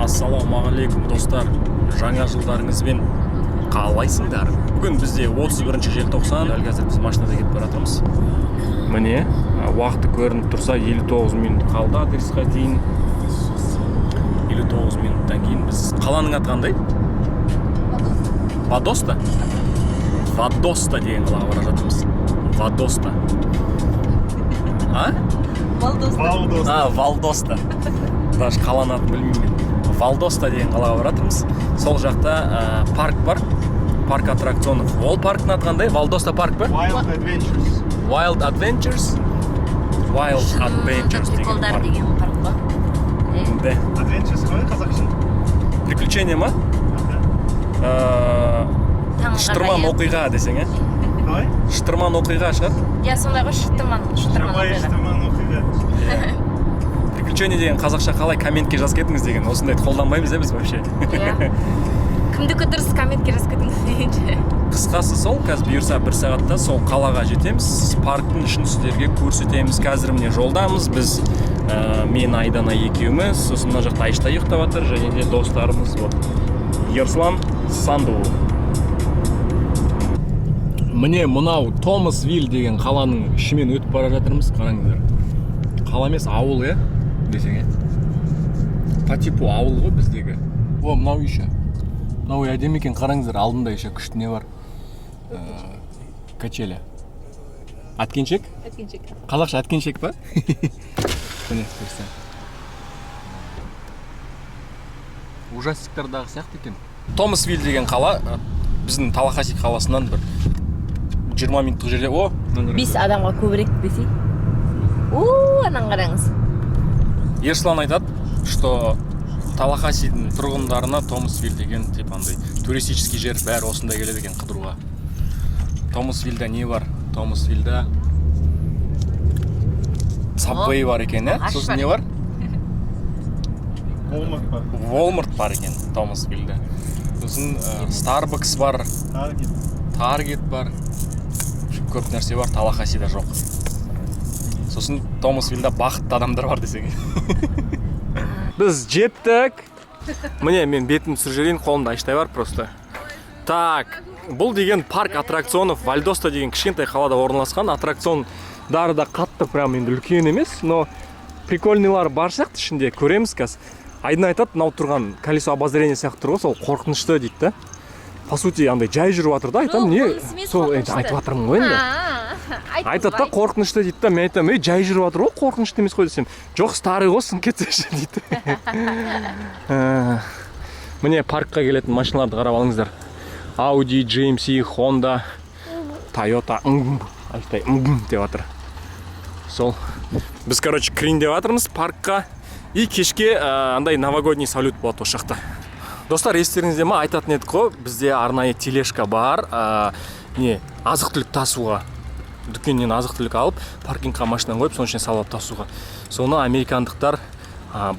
Ассалаумағалейкум достар, жаңа жылдарыңызбен қалайсыңдар? Бүгін бізде 31 желтоқсан, дәл қазір біз машинада кетіп бара жатырмыз. Міне, уақыты көрініп тұрса 59 минут қалды адресқа дейін. 59 минуттан кейін біз қаланың аты қандай? Вадоста? Вадоста деген қалаға бара жатырмыз. Вадоста. А? Валдоста. Валдоста. Даже қаланың атын білмеймін. Валдоста деген қалаға баратырмыз. Сол жақта парк бар. Парк аттракционов. Ол парктың аты қандай? Валдоста парк па? Wild Adventures. Wild Adventures. Wild Adventures деген парк. Да. Adventures қалай қазақша? Приключение ма? Шытырман оқиға десең, е? Қалай? Шытырман оқиға шығар? Я сондай ғой, шытырман оқиға. Приключение деген қазақша қалай комментке жазып кетіңіз деген. Осындайды қолданбаймыз біз вообще. Кімдікі дұрыс комментке жазып кетіңіз дегенше. Қысқасы сол, қазір бұйырса 1 сағатта сол қалаға жетеміз. Парктың ішін сіздерге көрсетеміз. Қазір міне жолдамыз. Біз мен Айдана екеуміз, сосын мына жақта Айшта ұйықтап жатыр, және де достарымыз вот Ерслан, Санду. Міне мынау Томасвилл деген қаланың ішімен өтіп бара жатырмыз. Қараңыздар. Қала емес, ауыл, е? Десең, е? По типу ауыл ғой біздегі. О, мынау еще. Мынау әдемі екен, қараңыздар, алдында еще күшті не бар. Качеля. Әткеншек? Әткеншек. Қазақша әткеншек па? Міне, көрсең. Ужастиктардағы сияқты екен. Томасвилл деген қала біздің Талахаси қаласынан бір 20 минуттық жерде. О, 5 адамға көбірек десей. Анан қараңыз. Ерслан айтады, что Талахасидің тұрғындарына Томасвилл деген тип андай туристический жер бәрі осында келеді екен қыдыруға. Томасвиллда не бар? Томасвиллда Subway бар екен, е? Сосын не бар? Walmart бар. Walmart бар екен Томасвиллда. Сосын Starbucks бар. Target бар. Көп нәрсе бар, Талахасида жоқ. Сосын Томасвиллда бақытты адамдар бар десең. Біз жеттік. Міне мен бетім түсіріп жіберейін, қолымда Айштай бар просто. Так, бұл деген парк аттракционов Вальдоста деген кішкентай қалада орналасқан. Аттракциондары да қатты прям енді үлкен емес, но прикольныйлар бар сияқты ішінде көреміз қазір. Айдын айтады, мынау тұрған колесо обозрения сияқты тұр ғой, сол қорқынышты дейді да. По сути, андай жай жүріп жатыр да, айтам, не? Сол айтып жатырмын ғой енді. Айтады да, қорқынышты дейді да, мен айтам, жай жүріп жатыр ғой, қорқынышты емес қой десем. Жоқ, старый ғосын кетсеші дейді. Міне паркқа келетін машиналарды қарап алыңыздар. Audi, GMC, Honda, Toyota, Айштай, деп жатыр. Сол. Біз, короче, кірейін деп жатырмыз паркқа. И кешке андай новогодний салют болады осы жақта. Достар, естеріңізде ма, айтатын едік қой, бізде арнайы тележка бар, азық-түлік тасуға. Дүкеннен азық-түлік алып, паркингқа машинаны қойып, соның ішіне салып тасуға. Соны американдықтар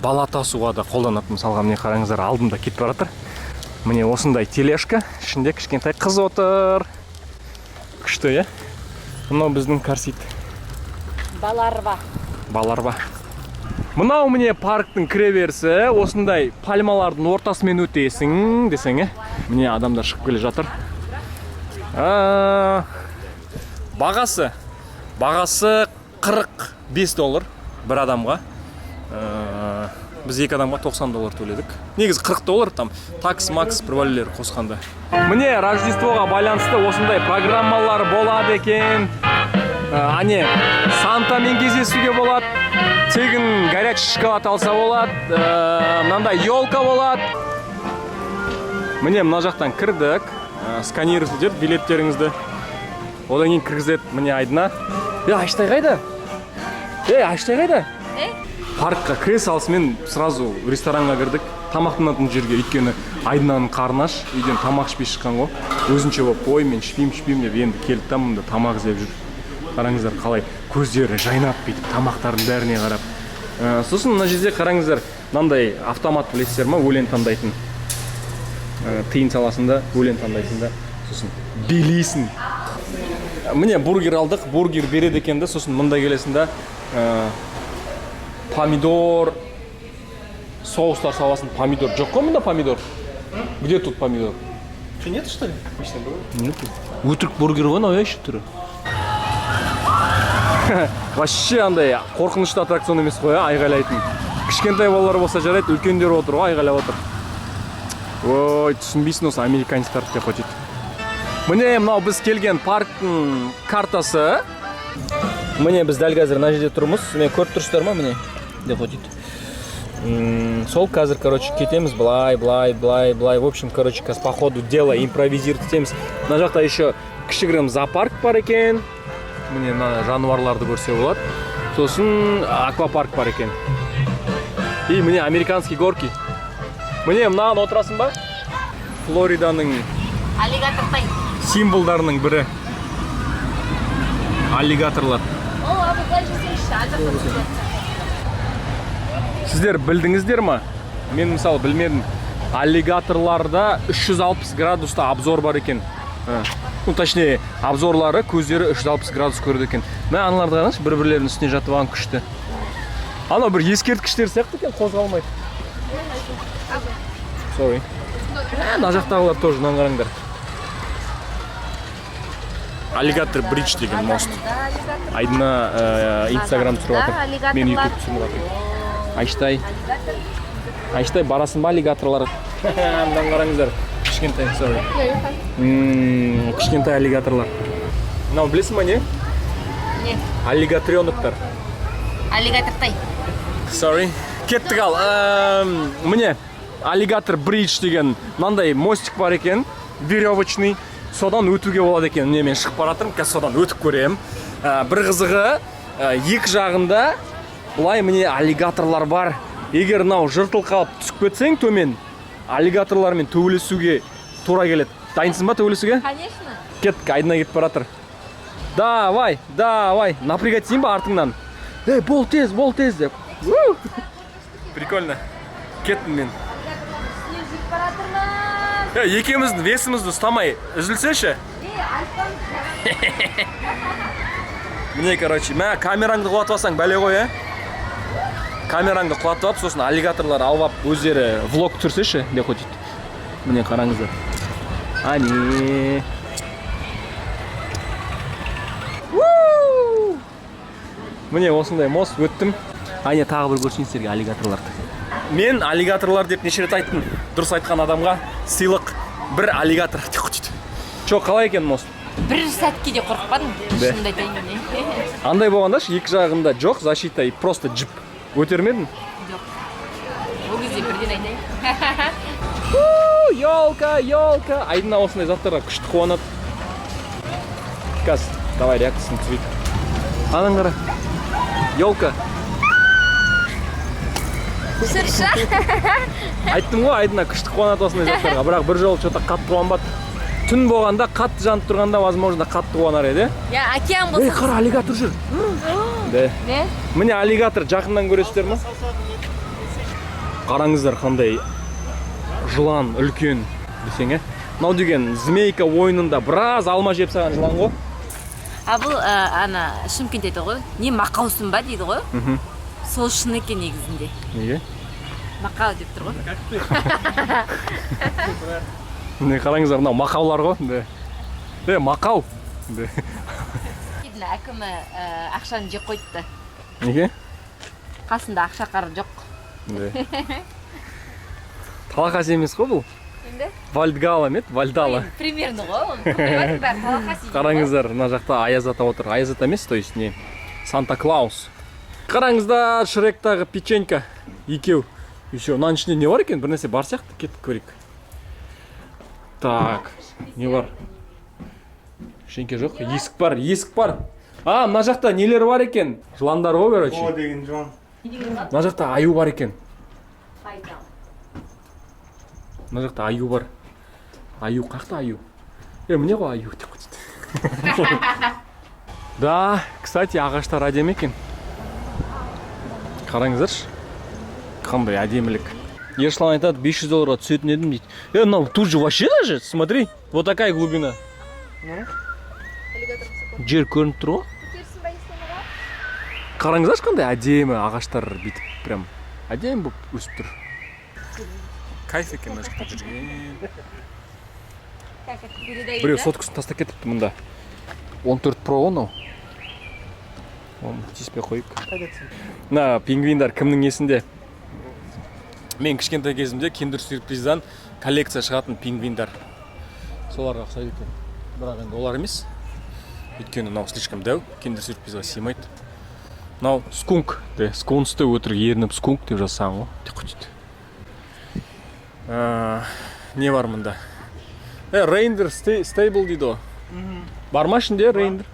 бала тасуға да қолданады. Мысалға, міне қараңыздар, алдымда кетіп бара жатыр. Міне осындай тележка, ішінде кішкентай қыз отыр. Күшті, е? Мынау біздің карсит. Баларба. Мынау міне парктың кіреберісі, осындай пальмалардың ортасымен өтесің десең, е? Міне адамдар шығып келе жатыр. Бағасы $45 бір адамға. Біз 2 адамға $90 төледік. Негізі $40, там такс-макс бір бәлелер қосқанда. Міне Рождествоға байланысты осындай программалар болады екен. Сантамен кездесуге болады. Тегін горячий шоколад алса болады. Мынандай елка болады. Міне мына жақтан кірдік. Сканируйте деп билеттеріңізді. Одан кейін кіргізеді міне Айдына. Айштай қайда? Айштай қайда? Паркқа кіре салысымен сразу ресторанға кірдік. Тамақтанатын жерге, өйткені Айдынаның қарны аш, үйден тамақ ішпей шыққан ғой. Өзінше болып, ой мен ішпеймін деп енді келді да мұнда тамақ іздеп жүр. Қараңыздар қалай көздері жайнап бүйтіп тамақтардың бәріне қарап. Сосын мына жерде қараңыздар, мынандай автомат білесіздер ма, өлең таңдайтын. Тиын саласында өлең таңдайсың да, сосын билейсің. Міне бургер алдық, бургер береді екен да, сосын мында келесің да помидор, соустар саласын. Помидор жоқ қой мұнда помидор. Где тут помидор? Что, нет, что ли? Нет. Өтірік бургер ғой мынау еще түрі. Вообще андай қорқынышты аттракцион емес қой, айғайлайтын. Кішкентай балалар болса жарайды, үлкендер отыр ғой, айғайлап отыр. Ой, түсінбейсің осы американецтар деп қойды. Міне мынау біз келген парктың картасы. Міне біз дәл қазір мына жерде тұрмыз. Мен көріп тұрсыздар ма міне деп қойды. Сол қазір, короче, кетеміз былай. В общем, короче, по ходу дела импровизировать етеміз. Мына жақта еще кішігірім зоопарк бар екен. Міне мына жануарларды көрсе болады. Сосын аквапарк бар екен. И міне американский горки. Міне мынаған отырасың ба? Флориданың Аллигатортай. символдарының бірі. Аллигаторлар. О, абы былай жасайыншы. Сіздер білдіңіздер ма? Мен мысалы білмедім. Аллигаторларда 360 градуста обзор бар екен. Ну, точнее, обзорлары, көздері 360 градус көреді екен. Мен аналарды қараңызшы, бір-бірлерінің үстіне жатып алған күшті. Анау бір ескерткіштер сияқты екен, қозғалмайды. Sorry. Мына жақтағылар тоже мынаны қараңдар. Аллигатор бридж деген мост. Айдына Instagram түсіріп жатыр. Мен YouTube түсіріп жатыр. Айштай барасын ба аллигаторлар? Мынаны қараңыздар. Кішкентай, sorry. Кішкентай аллигаторлар. Мынау білесің ба не? Не? Аллигаторионоктар. Аллигатортай. Sorry. Кеттік ал. Міне аллигатор бридж деген мынандай мостик бар екен, веревочный. Содан өтуге болады екен. Міне мен шығып баратырмын, қазір содан өтіп көрем. Бір қызығы, екі жағында бұлай міне аллигаторлар бар. Егер мынау жыртыл қалып түсіп кетсең төмен, аллигаторлармен төбелесуге тура келеді. Дайынсың ба төбелесуге? Конечно. Кеттік, айдына кетіп баратыр. Давай. Напрягать дейін ба артыңнан? Бол тез деп. Прикольно. Кеттім мен. Екеуміздің весімізді ұстамай үзілсеші. Міне, короче, мә камераңды құлатып алсаң бәле ғой, Камераңды құлатып алып, сосын аллигаторлар алып өздері влог түсірсеші деп қойды. Міне қараңыздар. Ане. Міне осындай мост өттім. Ане тағы бір көрсейін сіздерге аллигаторларды. Мен аллигаторлар деп неше рет айттым. Дұрыс айтқан адамға сыйлық бір аллигатор деп қойды. Чо, қалай екен мост? Бір сәтке де қорықпадым. Шынымды айтайын міне. Андай болғанда екі жағында жоқ защита и просто джип. Өтермедің? Жоқ. Ол кезде бірден айтайын. Ёлка. Айдына осындай заттарға күшті қуанады. Каз, давай реакциясын түсірейік. Анаң қара. Ёлка. Түсірші. Айттым ғой, айдына күшті қуанады осындай заттарға. Бірақ бір жол что-то қатты қуанбады. Түн болғанда, қатты жанып тұрғанда, возможно, қатты қуанар еді. Я океан болса. Қара, аллигатор жүр. Не? Міне аллигатор жақыннан көресіздер ма? Қараңыздар қандай жылан үлкен десең, Мынау деген змейка ойынында біраз алма жеп саған жылан ғой. А бұл ана Шымкент еді ғой. Не мақаусың ба дейді ғой. Сол шын екен негізінде. Неге? Мақау деп тұр ғой. Не қараңыздар, мынау мақаулар ғой. Мақау. Әкімі ақшаны жеп қойды. Неге? Қасында ақша қары жоқ. Талақас емес қой бұл? Вальдгала мет, Вальдала. Примерно ғой. Қараңыздар, мына жақта Аяз ата отыр. Аяз ата емес, то есть не Санта-Клаус. Қараңыздар, Шректағы печенька екеу. Еще мынаның ішінде не бар екен? Бір нәрсе бар сияқты, кеттік көрейік. Так, не бар? Ештеңке жоқ, есік бар. Мына жақта нелер бар екен? Жыландар ғой, короче. О деген жылан. Мына жақта аю бар екен. Мына жақта аю бар. Аю, қақта аю? Міне ғой аю деп қойды. Да, кстати, ағаштар әдемі екен. Қараңыздаршы. Қандай әдемілік. Ершылан айтады, $500 түсетін едім дейді. Мынау тут же вообще даже, смотри, вот такая глубина. Жер көрініп тұр ғой. Қараңыздаршы қандай әдемі ағаштар бүйтіп прям әдемі болып өсіп тұр. кайф екен мына жақта жүрген. Біреу соткасын тастап кетіпті мұнда. 14 Pro анау. Оны тиіспей қойып. Мына пингвиндар кімнің есінде? Мен кішкентай кезімде Kinder Surprise'дан коллекция шығатын пингвиндар. Соларға ұқсайды екен. Бірақ енді олар емес. Өйткені мынау слишком дәу, Kinder Surprise'ға сыймайды. Мынау скунк, скунсты өтірік ерініп скунк деп жазсаң ғой. Не бар мұнда? Рейндер стейбл дейді ғой. Бар ма ішінде рейндер?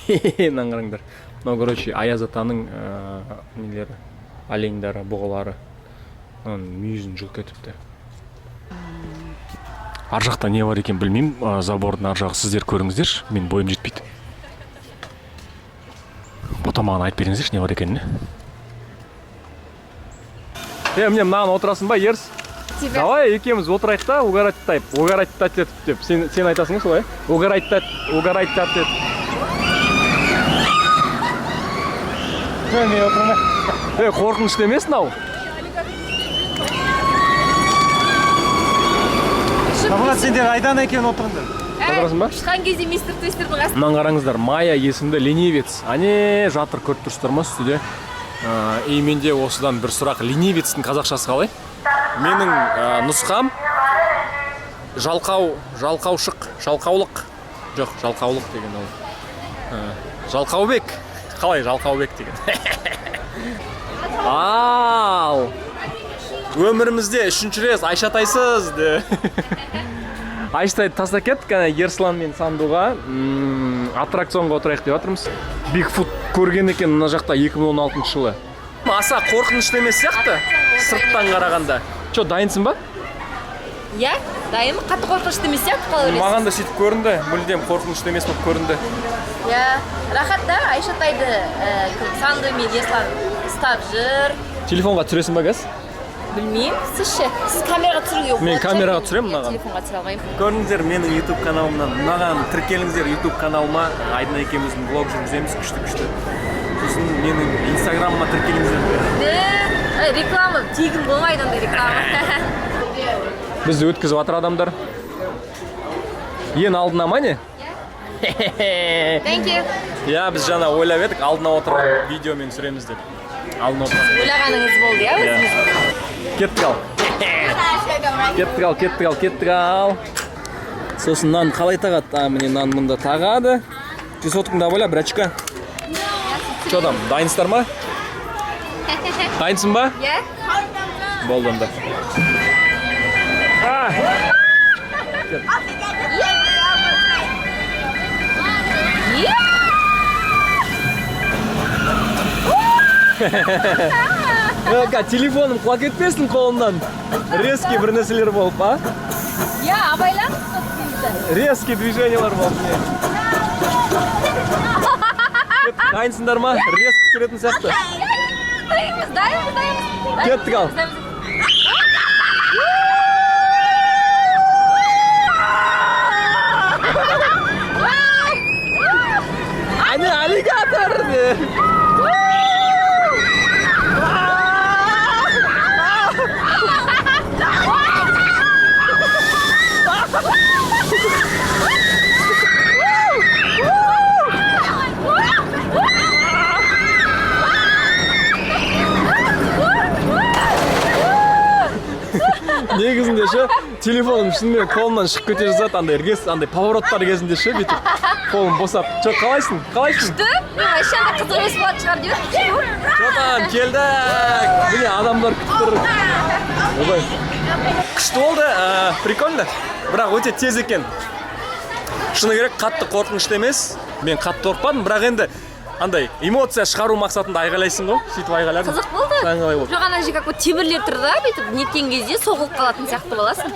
Мынаны қараңдар. Мынау, короче, Аяз атаның нелері, олеңдері, бұғылары. Мүйізін жұлып кетіпті. Ар жақта не бар екен білмеймін. Забордың ар жағы сіздер көріңіздерші. Мен бойым жетпейді. Потом маған айтып беріңіздерші, не бар екеніне. Міне мынаған отырасың ба, Ерс? Давай екеуміз отырайық та, угарайтат деп. Сен айтасың солай? Угарайтат деп. Мен отырмай. Қорқынышты емес мынау. Табылат сендер айдан екен отырыңдар. Отырасың ба? Шыққан кезде мистер Твистердің қасында. Мынаны қараңыздар, Майя есімді ленивец. Ане жатыр көріп тұрсыздар ма үстіде? И менде осыдан бір сұрақ, ленивецтің қазақшасы қалай? Менің нұсқам жалқаулық. Жоқ, жалқаулық деген ол. Жалқаубек. Қалай жалқаубек деген? Ау! Өмірімізде үшінші рет Айшатайсыз де. Айшатайды таста кеттік, Ерслан мен Сандуға аттракционға отырайық деп жатырмыз. Бигфут көрген екен мына жақта 2016 жылы. Аса қорқынышты емес сияқты, сырттан қарағанда. Чо, дайынсың ба? Иә, дайын. Қатты қорқынышты емес сияқты қалай ойлайсың? Маған да сөйтіп көрінді, мүлдем қорқынышты емес болып көрінді. Иә, рахат да, Айшатайды Санду мен Ерслан ұстап жүр. Телефонға түсіресің ба, газ? Білмеймін, сіз ше? Сіз камераға түсіруге болады. Мен камераға түсіремін маған. Телефонға түсіре алмаймын. Көріңіздер менің YouTube каналымнан. Маған тіркеліңіздер YouTube каналыма. Айдына екеуміздің блог жүргіземіз күшті. Сосын менің Instagramыма тіркеліңіздер. Реклама, тегін болмайды ондай реклама. Бізді өткізіп жатыр адамдар. Ең алдына ма не? Thank you. Я, біз жаңа ойлап едік, алдына отырып видеомен түсіреміз деп. Алдына отырып. Ойлағаныңыз болды, иә өзіңіз? Кеттік ал. Сосын нан қалай тағады? Міне нан мұнда тағады. Соткыңда бөля, бір очка. Чодам, дайынсыздар ма? Дайынсың ба? Иә. Болды онда. Телефоным құлап кетпесін қолымнан. Резкий бір нәрселер болып, а? Иә, абайлан. Резкий движениялар болып. Дайынсыңдар ма? Резкий түсіретін сияқты. Дайынбыз. Кеттік ал. Ане аллигатор! Негізінде ше, телефоным шынымен қолымнан шығып кете жазады, андай повороттар кезінде ше, бүйтіп қолым босап. Жоқ, қалайсың? Күшті? Мен машинада қызық емес болады шығар деп едім. Жодан, келдік! Міне, адамдар күтіп тұр. Күшті болды, прикольно. Бірақ өте тез екен. Шыны керек, қатты қорқынышты емес. Мен қатты қорықпадым, бірақ енді андай эмоция шығару мақсатында айғайлайсың ғой, сөйтіп айғайладым. Қызық болды. Жоқ, ана же как темірлер тұр да, бүйтіп неткен кезде соғылып қалатын сияқты боласың.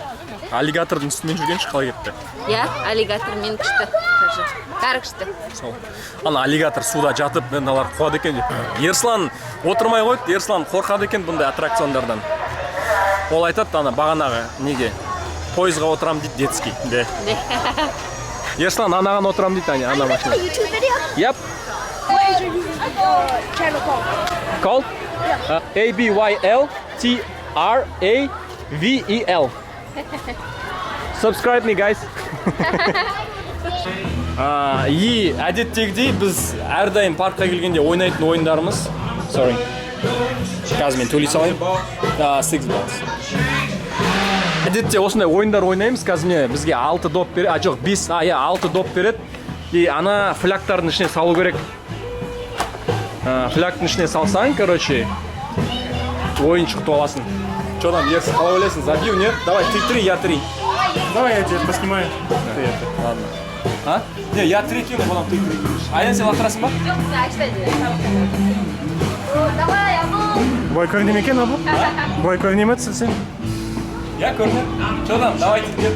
Аллигатордың үстімен жүрген шыққалы кетті. Иә, аллигатор мен күшті. Бәрі күшті. Ана аллигатор суда жатып, мыналар қуады екен деп. Ерслан отырмай қойды, Ерслан қорқады екен бұндай аттракциондардан. Ол айтады, ана бағанағы неге пойызға отырам дейді, детский. Ерслан анаған отырам дейді, ана машина. YouTube video? Yep. What is your channel called? Called ABYLTRA VEL. Subscribe me, guys. И әдеттегідей біз әрдайым паркқа келгенде ойнайтын ойындарымыз. Sorry. Қазір мен төлей салайын. 6 balls. Әдетте осындай ойындар ойнаймыз. Қазір бізге 6 доп береді. Жоқ, 5, 6 доп береді. И ана флягтардың ішіне салу керек. Флягтың ішіне салсаң, короче, ойын шығып аласың. Что там, Ерсі, қалай ойлайсың? Забью, нет? Давай, ты 3, я 3. Давай я тебе поснимаю. Ладно. А? Не, я 3 кину, потом ты 3 кинешь. Аян, сен лақтырасың ба? Бой көріне ме екен, абу? Бой көріне ме сен? Я көрінем. Что там, давай кет.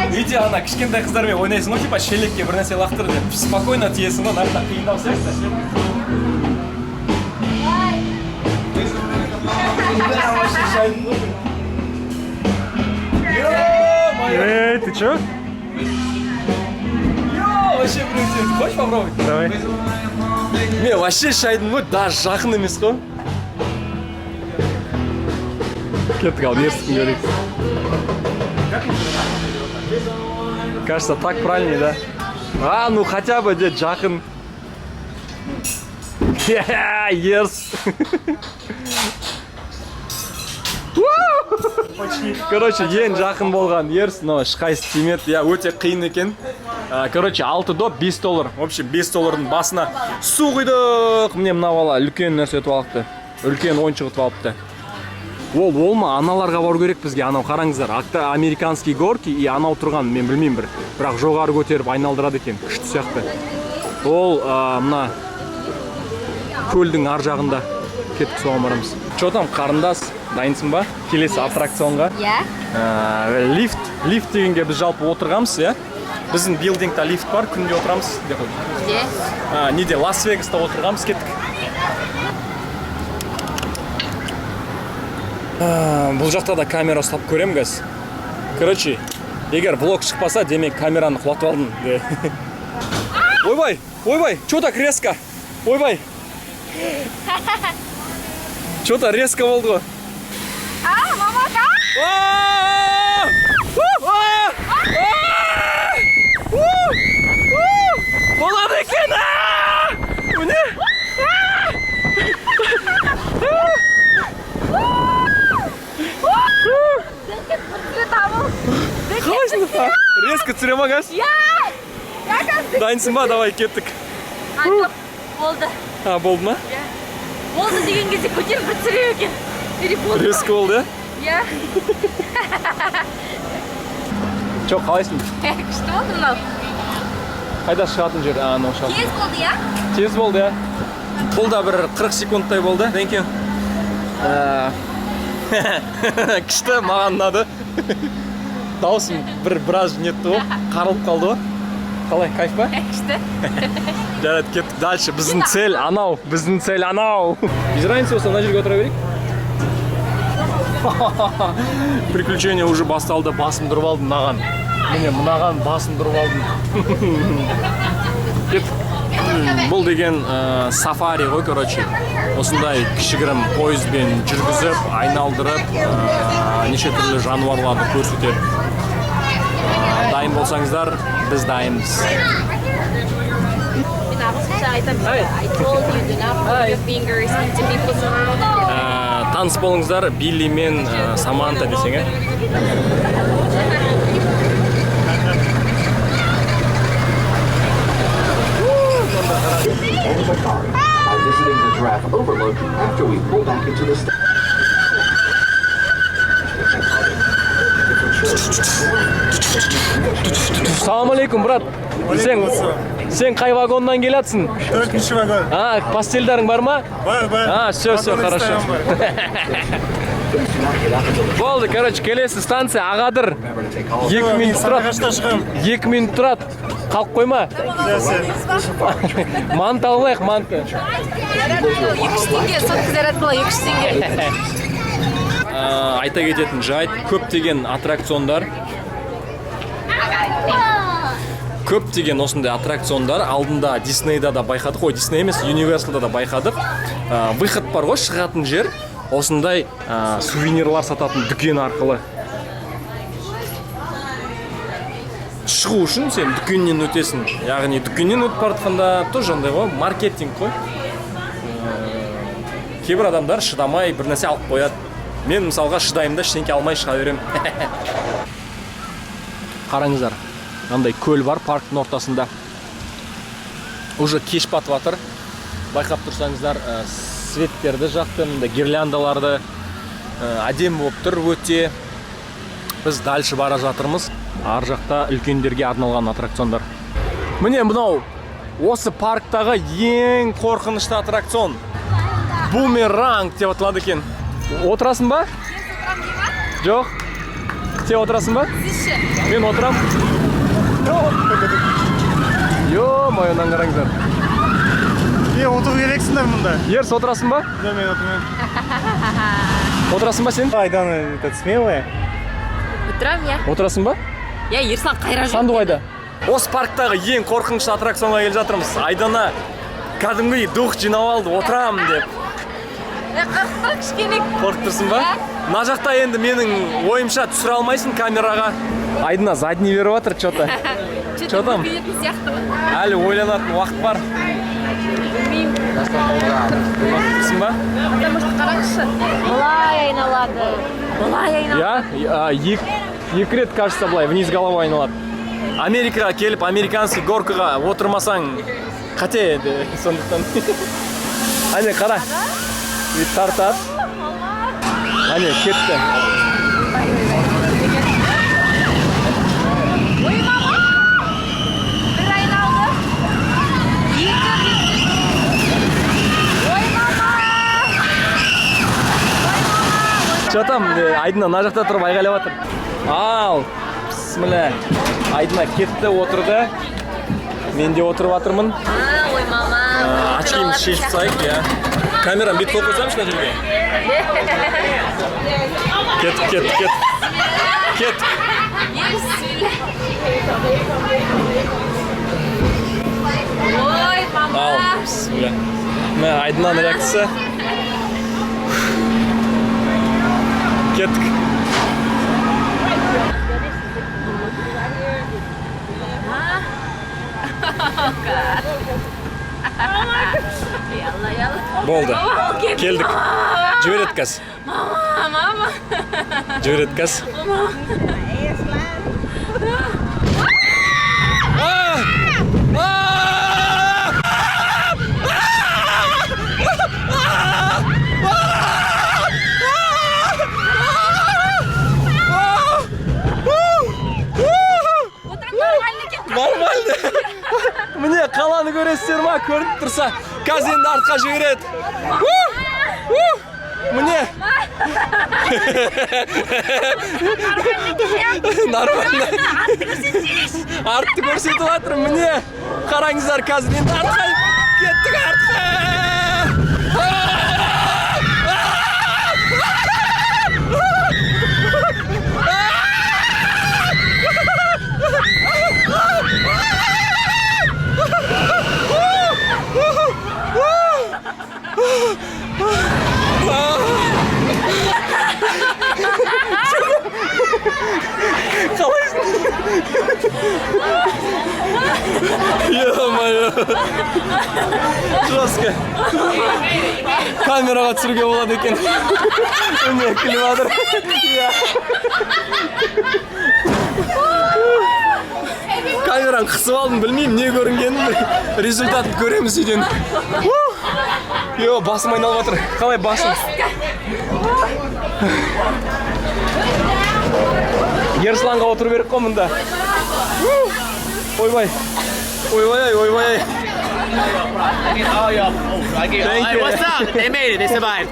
Видео ана кішкентай қыздармен ойнайсың ғой, типа шелекке бір нәрсе лақтыр деп. Спокойно тиесің ғой, нарта қиындау сияқты. Эй, ты чё? Вообще прям, хочешь попробовать? Давай. Мен вообще шайдың ғой, даже жақын емес қой. Кеттік ал, ерсікін көрейік. Кажется, так правильнее, да? Ну хотя бы де жақын. Ерс. Короче, ең жақын болған ерс, но ешқайсы тимеді. Я өте қиын екен. Короче, 6 доп, 5 доллар. В общем, 5 доллардың басына су құйдық. Мне мына бала үлкен нәрсе етіп алыпты. Үлкен ойыншық етіп алыпты. Ол ма, аналарға бару керек бізге. Анау қараңыздар, американский горки и анау тұрған, мен білмеймін бір. Бірақ жоғары көтеріп айналдырады екен, күшті сияқты. Ол мына көлдің ар жағында. Кеттік соған барамыз. Что там, қарындас? Дайынсың ба? Келесі аттракционға? Иә. Лифт дегенге біз жалпы отырғамыз, иә? Біздің билдингта лифт бар, күнде отырамыз. Неде? Неде, Лас-Вегаста отырғамыз, кеттік. Бұл жақта да камера ұстап көрем, газ. Короче, егер влог шықпаса, демек камераны құлатып алдым. Ойбай, что так резко? Ойбай. Что-то резко болды ғой. Мамака! Болады екен! Міне! Қалайсың? Резко түсіре ма, газ? Дайынсың ба? Давай, кеттік. Жоқ, болды. Болды ма? Болды деген кезде көтеріп бір түсіре екен. Резко болды, иә? Чо, қалайсың? Күшті болды мынау. Қайда шығатын жер? Анау шығатын. Тез болды, иә? Тез болды, иә? Бұл да бір 40 секундтай болды. Thank you. Күшті, маған ұнады. Даусым біраз нетті ғой, қарылып қалды ғой. Қалай, кайф па? Күшті. Жарайды, кеттік дальше. Біздің цель анау. Без разницы болса, мына жерге отыра берейік. Приключение уже басталды, басым тұрып алдым мынаған. Міне, мынаған басым тұрып алдым. Бұл деген сафари ғой, короче. Осындай кішігірім пойызбен жүргізіп, айналдырып, неше түрлі жануарларды көрсетеді. Дайын болсаңыздар, біз дайынбыз. Таныс болыңыздар, Билли мен Саманта десең, by visiting the giraffe overlook after we pull back into the Салам алейкум, брат. Сен қай вагоннан келатсың? 4-ші вагон. Постельдарың бар ма? Бар. Все, хорошо. Болды, короче, келесі станция Ағадыр. 2 минут тұрады. 2 минут тұрады. Қалып қойма. Манты алайық, манты. 200 теңге, сотка заряд была 200 теңге. Айта кететін жайт, көптеген аттракциондар. Көптеген осындай аттракциондар алдында Диснейда да байқадық. Ой, Дисней емес, Universalда да байқадық. Выход бар ғой, шығатын жер. осындай сувенирлар сататын дүкен арқылы шығу үшін сен дүкеннен өтесің. Яғни дүкеннен өтіп бара жатқанда тоже андай ғой, маркетинг қой. Кейбір адамдар шыдамай бір нәрсе алып қояды. Мен мысалға шыдаймын да ештеңе алмай шыға беремін. Қараңыздар, андай көл бар парктың ортасында. Уже кеш батып жатыр. Байқап тұрсаңыздар, светтерді жақты, гирляндаларды әдемі болып тұр өте. Біз дальше бара жатырмыз. Ар жақта үлкендерге арналған аттракциондар. Міне мынау осы парктағы ең қорқынышты аттракцион. Бумеранг деп аталады екен. Отырасың ба? Жоқ. Сен отырасың ба? Мен отырам. Йо-моё, қараңыздар. Отыру керексіңдер мұнда. Ерс, отырасың ба? Да, мен отырмын. Отырасың ба сен? Айдана, смелая. Отырам, я. Отырасың ба? Я, Ерсан қайра жүр. Сандуғайда. Осы парктағы ең қорқынышты аттракционға келе жатырмыз. Айдана кәдімгі дух жинап алды, отырам деп. Қорқып кішкене. Қорқып тұрсың ба? Мына жақта енді менің ойымша түсіре алмайсың камераға. Айдана задний беріп жатыр, что-то. Что там? Әлі ойланатын уақыт бар. Білмеймін. Тұрсың ба? Потому что қараңызшы. Былай айналады. Былай айналады. Я? Екі рет, кажется, былай, вниз головой айналады. Америкаға келіп, американский горкаға отырмасаң, қате еді, сондықтан. Әне, қара. Тартады. Әне, кетті. Ой, мама. Бір айналды. Ой, мама. Что там? Айдына мына жақта тұрып айғайлап жатыр. Ал, бісміллә. Айдына кетті, отырды. Мен де отырып жатырмын. Ой, мама. Очкиімді шешіп тастайық, я. Камерам бет қойып қойсамшы мына жерге. Кет. Ой, мама. Ал, бісміллә. Мына Айдынаның реакциясы. Кеттік. Болды. Келдік. Жіберет кәз. Мама. Жіберет кәз. Нормально. Міне қаланы көресіздер ма? Көрініп тұрса, қазір енді артқа жібереді. Міне. Нормально. Артты көрсетіп жатыр. Міне. Қараңыздар, қазір енді артқа кеттік артқа. Ё-моё. Жестко. Камераға түсіруге болады екен. Міне күліп жатыр. Камераны қысып алдым, білмеймін не көрінгенін. Результатын көреміз үйден. Йо, басым айналып жатыр. Қалай басым? Ерсланға отыру керек қой мұнда. Ойбай. Ойбай. Hey, what's up? They made it. They survived.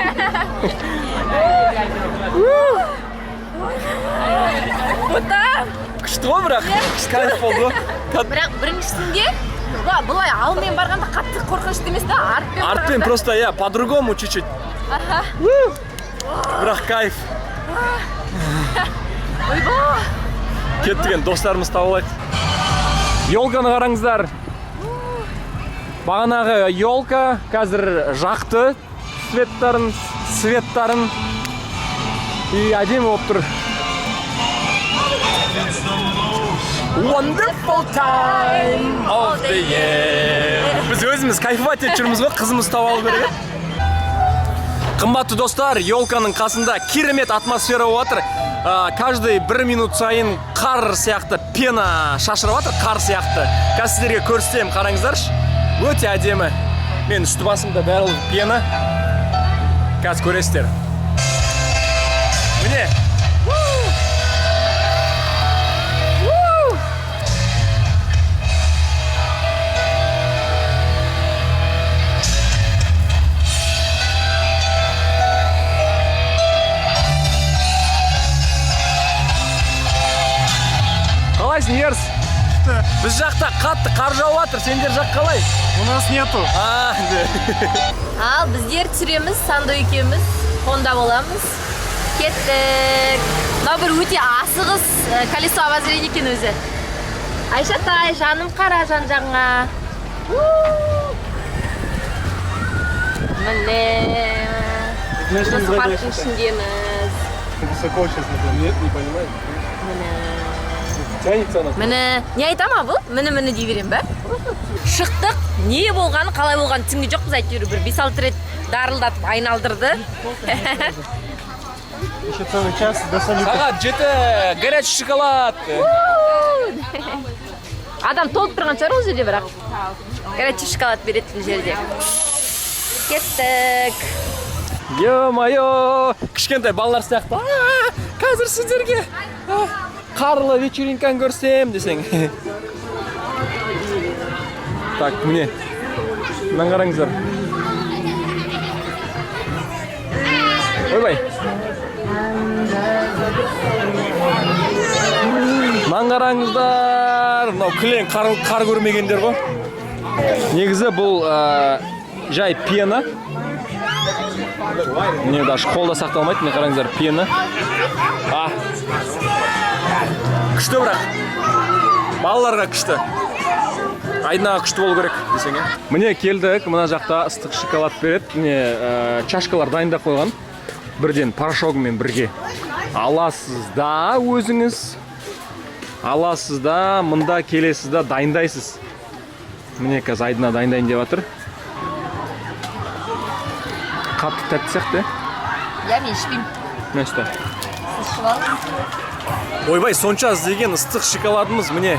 Күшті ғой бірақ. Кайф болды. Бірақ біріншісінде бұлай алмен барғанда қатты қорқынышты емес та, артпен. Артпен просто, я, по-другому чуть-чуть. Бірақ кайф. Ойбай. Кеттіген достарымыз табылайық. Ёлканы қараңыздар. Бағанағы ёлка қазір жақты. Светтарын светтарын. И әдемі болып тұр. Wonderful time of the year. Біз өзіміз кайфовать етіп жүрміз ғой, қызымыз тауып алу керек. Қымбатты достар, елканың қасында керемет атмосфера болып жатыр. Каждый 1 минут сайын қар сияқты пена шашырап жатыр, қар сияқты. Қазір сіздерге көрсетемін, қараңыздаршы. Өте әдемі. Мен үсті басымда барлығы пена. Қазір көресіздер. Міне. Қалайсың, Ерс? Біз жақта қатты қар жауып жатыр, сендер жақ қалай? У нас нету. Ал біздер түсіреміз, Сандо екеуміз, Honda боламыз. Кеттік. Мынау бір өте асығыс колесо обозрение екен өзі. Айшатай, жаным қара жан-жағыңа. Міне. Осы парктың ішіндеміз. Высоко сейчас, нет, не понимаю. Міне, не айтама бұл? Міне дей берем бә? Шықтық, не болғаны, қалай болғаны түсінген жоқпыз әйтеуір бір 5-6 рет дарылдатып айналдырды. Еще целый час до салюта. Сағат 7, горячий шоколад. Адам толып тұрған шығар ол жерде бірақ. Горячий шоколад беретін жерде. Кеттік. Ё-моё, кішкентай балалар сияқты. Қазір сіздерге қарлы вечеринканы көрсем десең. Так, міне. Мынаны қараңыздар. Ойбай. Мынаны қараңыздар. Мынау кілең қар көрмегендер ғой. Негізі бұл жай пена. Міне даже қолда сақталмайды, міне қараңыздар, пена. Күшті бірақ. Балаларға күшті. Айнаға күшті болу керек десең. Міне келдік, мына жақта ыстық шоколад береді. Міне чашкалар дайындап қойған. Бірден порошогымен бірге. Аласыз да өзіңіз. Аласыз да, мында келесіз да дайындайсыз. Міне қазір айдына дайындайын деп жатыр. Қатты тәтті сияқты. Я мен ішпеймін. Мен ішті. Сіз ішіп алыңыз. Ойбай, сонша іздеген ыстық шоколадымыз міне.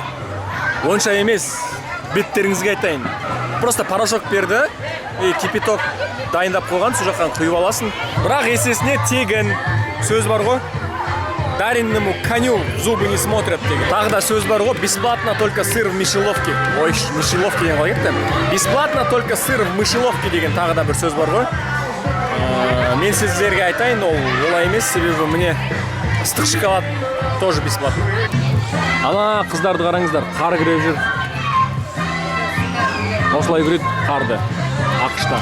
Онша емес, беттеріңізге айтайын. Просто порошок берді, кипяток дайындап қойған, сол жақтан құйып аласың. Бірақ есесіне тегін сөз бар ғой. Даренному коню зубы не смотрят деген. Тағы да сөз бар ғой, бесплатно только сыр в мышеловке. Ой, мышеловке деген қалай кетті. Бесплатно только сыр в мышеловке деген тағы да бір сөз бар ғой. Мен сіздерге айтайын, ол олай емес, себебі міне ыстық шоколад тоже бесплатно. Ана қыздарды қараңыздар, қар күреп жүр. Осылай күреді қарды ақшта.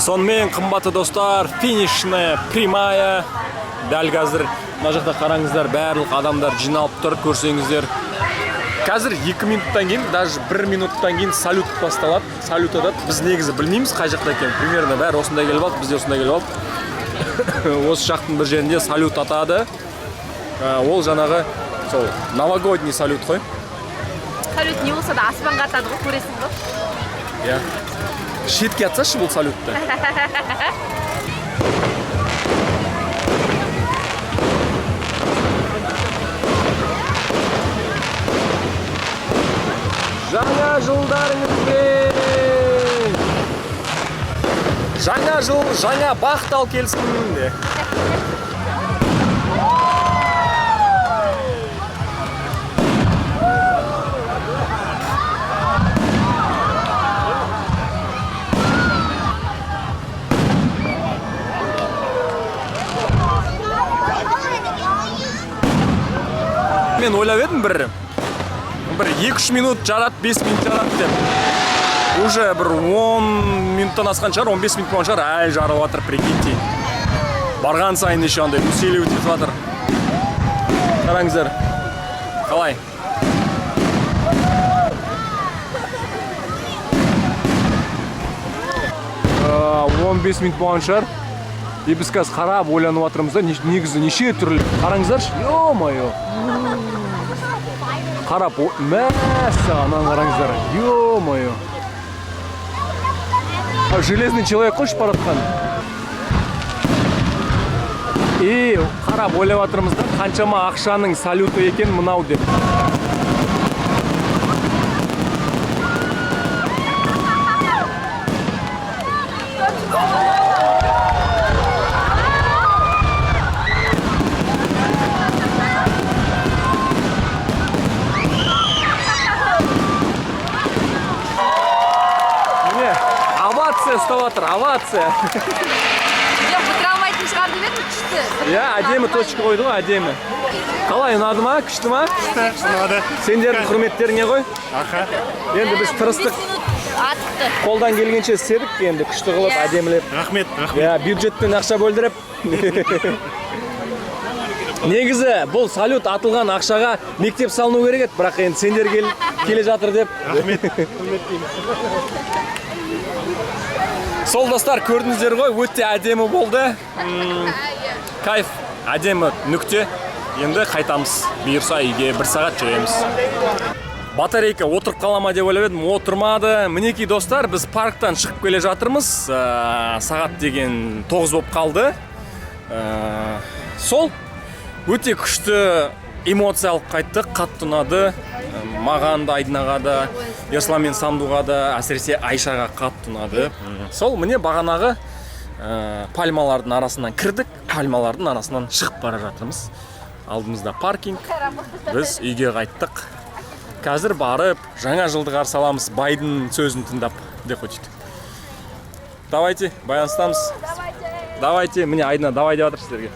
Сонымен, қымбатты достар, финишная прямая. Дәл қазір мына жақта қараңыздар, барлық адамдар жиналып тұр, көрсеңіздер. Қазір 2 минуттан кейін, даже 1 минуттан кейін салют басталады. Салют атады. Біз негізі білмейміз қай жақта екен. Примерно бәрі осында келіп алды, біз де осында келіп алды. Осы жақтың бір жерінде салют атады. Ол жаңағы сол новогодний салют қой. Салют не болса да аспанға атады ғой, көресің ғой. Иә. Шетке атсашы бұл салютты. Жаңа жылдарыңызбен! Жаңа жыл, жаңа бақыт ал келсін. Мен ойлап едім бір 2-3 минут жарат, 5 минут жарат деп. Уже бір 10 минуттан асқан шығар, 15 минут болған шығар, әлі жарып жатыр, прикиньте. Барған сайын еще андай усиливать етіп жатыр. Қараңыздар. Қалай? 15 минут болған шығар. И біз қазір қарап ойланып жатырмыз да, негізі неше түрлі. Қараңыздаршы, ё-моё. Қарап, мәссаған қараңыздар, ё-моё. Железный человек қойшы баратқан. И қарап ойлап жатырмыз да, қаншама ақшаның салюты екен мынау деп. Овация ұстап, овация. Жоқ, бітіре алмайтын шығар деп едім, күшті. Иә, әдемі точка қойды ғой, әдемі. Қалай, ұнады ма, күшті ма? Ұнады. Сендердің құрметтеріңе ғой. Аха. Енді біз тырыстық, Атты. қолдан келгенше істедік, енді күшті қылып, әдемілеп. Рахмет. Иә, бюджеттен ақша бөлдіріп. Негізі, бұл салют атылған ақшаға мектеп салыну керек еді, бірақ енді сендер келе жатыр деп. Рахмет. Сол достар, көрдіңіздер ғой, өте әдемі болды. Кайф, әдемі нүкте. Енді қайтамыз. Бұйырса үйге 1 сағат жүреміз. Батарейка отырып қалама деп ойлап едім, отырмады. Мінекей достар, біз парктан шығып келе жатырмыз. Сағат деген 9 болып қалды. Сол өте күшті эмоциялық қайттық, қатты ұнады. Маған да, Айдынаға да, Ерсылан мен Сандуға да, әсіресе Айшаға қатты ұнады. Сол міне бағанағы пальмалардың арасынан кірдік, пальмалардың арасынан шығып бара жатырмыз. Алдымызда паркинг, біз үйге қайттық. Қазір барып, жаңа жылды қарсы аламыз, байдың сөзін тыңдап деп қойдық. Давайте, байланыстамыз. Давайте, міне Айдына давай деп жатыр сіздерге.